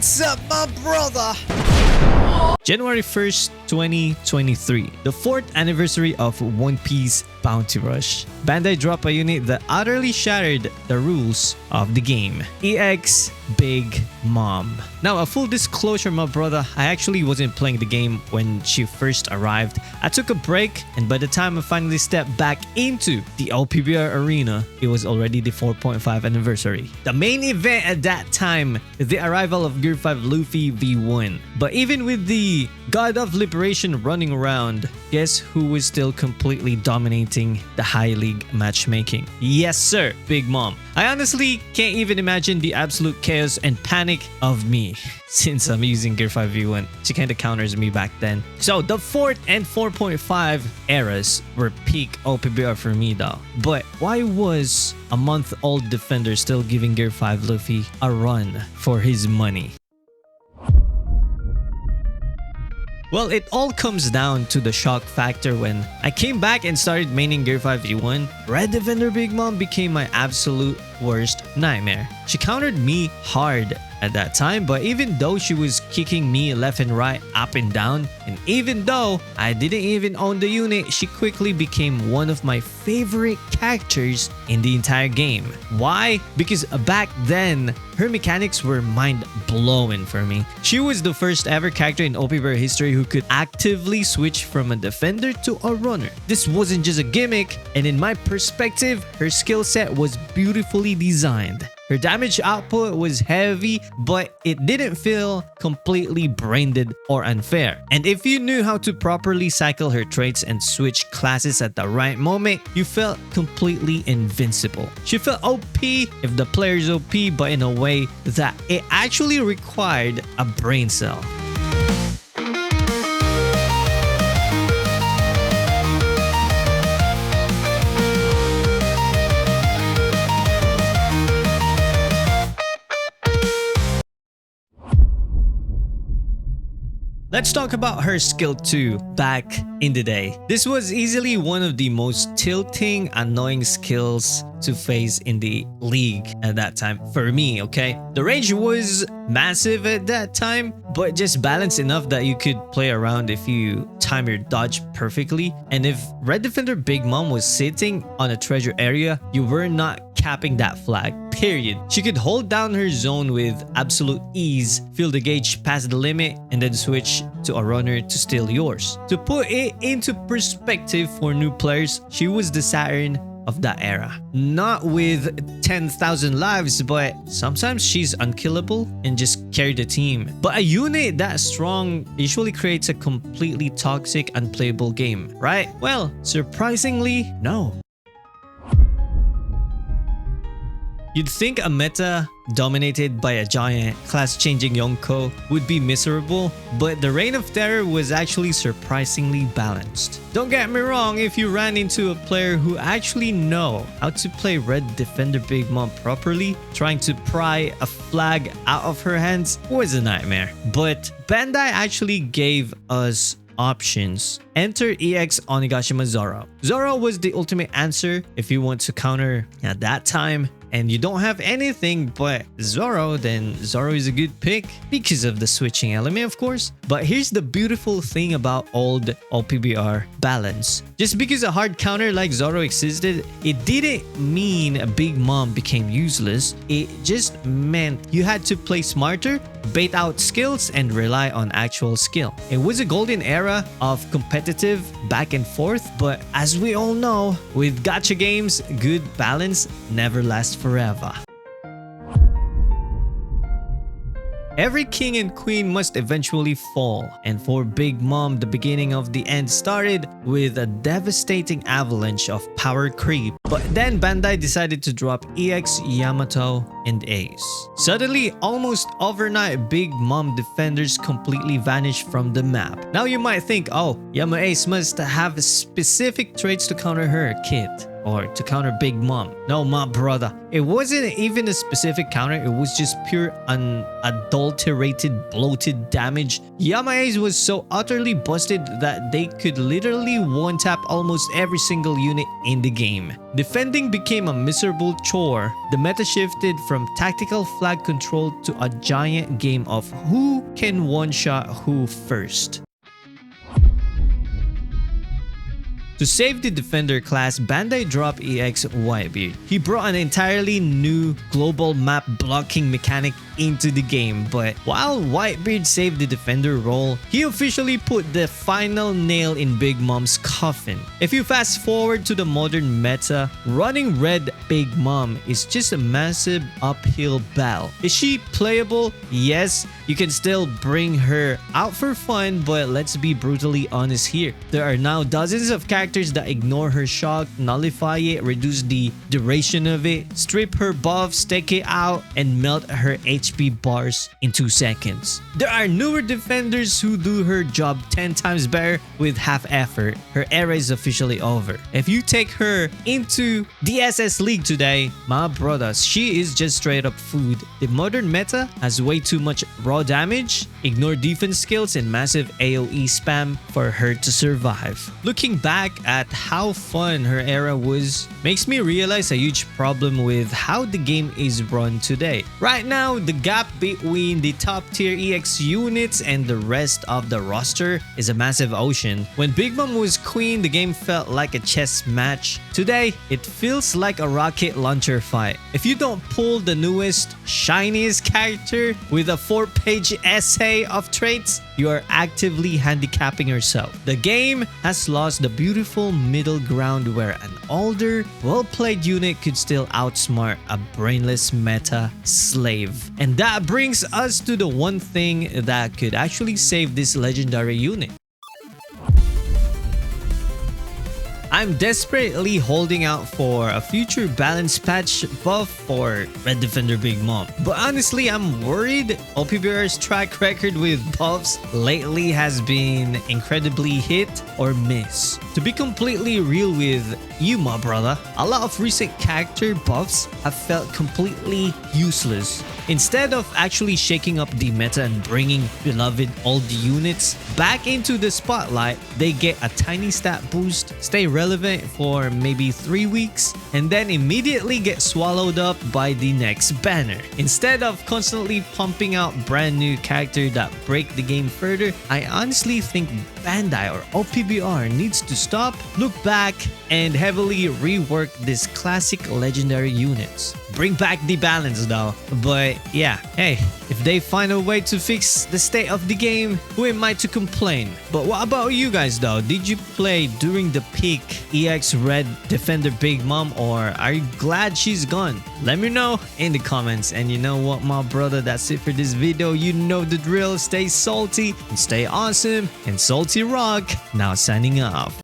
What's up, my brother? January 1st, 2023, the 4th anniversary of One Piece Bounty Rush. Bandai dropped a unit that utterly shattered the rules of the game. EX Big Mom. Now, a full disclosure, my brother, I actually wasn't playing the game when she first arrived. I took a break, and by the time I finally stepped back into the OPBR arena, it was already the 4.5 anniversary. The main event at that time, the arrival of Gear 5 Luffy V1. But even with the God of Liberation running around, guess who was still completely dominating the high league matchmaking? Yes sir, Big Mom. I honestly can't even imagine the absolute chaos and panic of me since I'm using Gear 5 V1. She kinda counters me back then. So the 4th and 4.5 eras were peak OPBR for me though. But why was a month-old defender still giving Gear 5 Luffy a run for his money? Well, it all comes down to the shock factor when I came back and started maining Gear 5 V1. Red Defender Big Mom became my absolute worst nightmare. She countered me hard at that time, but even though she was kicking me left and right, up and down, and even though I didn't even own the unit, she quickly became one of my favorite characters in the entire game. Why? Because back then, her mechanics were mind-blowing for me. She was the first ever character in OPBR history who could actively switch from a defender to a runner. This wasn't just a gimmick, and in my perspective, her skill set was beautifully designed. Her damage output was heavy, but it didn't feel completely brain-dead or unfair. And if you knew how to properly cycle her traits and switch classes at the right moment, you felt completely invincible. She felt OP if the player's OP, but in a way that it actually required a brain cell. Let's talk about her skill 2 back in the day. This was easily one of the most tilting, annoying skills to face in the league at that time for me, okay? The range was massive at that time, but just balanced enough that you could play around if you time your dodge perfectly. And if Red Defender Big Mom was sitting on a treasure area, you were not capping that flag, period. She could hold down her zone with absolute ease, fill the gauge past the limit, and then switch to a runner to steal yours. To put it into perspective for new players, she was the Saturn of that era. Not with 10,000 lives, but sometimes she's unkillable and just carry the team. But a unit that strong usually creates a completely toxic, unplayable game, right? Well, surprisingly, no. You'd think a meta dominated by a giant, class-changing Yonko would be miserable, but the Reign of Terror was actually surprisingly balanced. Don't get me wrong, if you ran into a player who actually know how to play Red Defender Big Mom properly, trying to pry a flag out of her hands was a nightmare. But Bandai actually gave us options. Enter EX Onigashima Zoro. Zoro was the ultimate answer if you want to counter at that time and you don't have anything but Zoro, then Zoro is a good pick because of the switching element, of course. But here's the beautiful thing about old OPBR balance. Just because a hard counter like Zoro existed, it didn't mean a Big Mom became useless. It just meant you had to play smarter, bait out skills, and rely on actual skill. It was a golden era of competitive back and forth, but as we all know, with gacha games, good balance never lasts forever. Every king and queen must eventually fall, and for Big Mom, the beginning of the end started with a devastating avalanche of power creep. But then Bandai decided to drop EX Yamato and Ace. Suddenly, almost overnight, Big Mom defenders completely vanished from the map. Now you might think, oh, Yamato Ace must have specific traits to counter her, kid. or to counter Big Mom. No, my brother. It wasn't even a specific counter. It was just pure unadulterated bloated damage. Yace was so utterly busted that they could literally one-tap almost every single unit in the game. Defending became a miserable chore. The meta shifted from tactical flag control to a giant game of who can one-shot who first. To save the defender class, Bandai dropped EX Whitebeard. He brought an entirely new global map blocking mechanic into the game, but while Whitebeard saved the defender role, he officially put the final nail in Big Mom's coffin. If you fast forward to the modern meta, running red Big Mom is just a massive uphill battle. Is she playable? Yes, you can still bring her out for fun, but let's be brutally honest here. There are now dozens of characters that ignore her shock, nullify it, reduce the duration of it, strip her buffs, take it out, and melt her HP bars in 2 seconds. There are newer defenders who do her job 10 times better with half effort. Her era is officially over. If you take her into the SS League today, my brothers, she is just straight up food. The modern meta has way too much raw damage, ignore defense skills, and massive AoE spam for her to survive. Looking back at how fun her era was makes me realize a huge problem with how the game is run today. Right now, the gap between the top tier EX units and the rest of the roster is a massive ocean. When Big Mom was queen, the game felt like a chess match. Today, it feels like a rocket launcher fight. If you don't pull the newest, shiniest character with a 4-page essay of traits, you are actively handicapping yourself. The game has lost the beautiful middle ground where an older, well-played unit could still outsmart a brainless meta slave. And that brings us to the one thing that could actually save this legendary unit. I'm desperately holding out for a future balance patch buff for Red Defender Big Mom. But honestly, I'm worried OPBR's track record with buffs lately has been incredibly hit or miss. To be completely real with you, my brother, a lot of recent character buffs have felt completely useless. Instead of actually shaking up the meta and bringing beloved old units back into the spotlight, they get a tiny stat boost, stay relevant for maybe 3 weeks, and then immediately get swallowed up by the next banner. Instead of constantly pumping out brand new characters that break the game further, I honestly think Bandai or OPBR needs to stop, look back, and heavily rework these classic legendary units. Bring back the balance though. But yeah, hey, if they find a way to fix the state of the game, who am I to complain? But what about you guys though? Did you play during the peak EX Red Defender Big Mom, or are you glad she's gone? Let me know in the comments. And you know what, my brother, that's it for this video. You know the drill. Stay salty and stay awesome, and salty rock. Now signing off.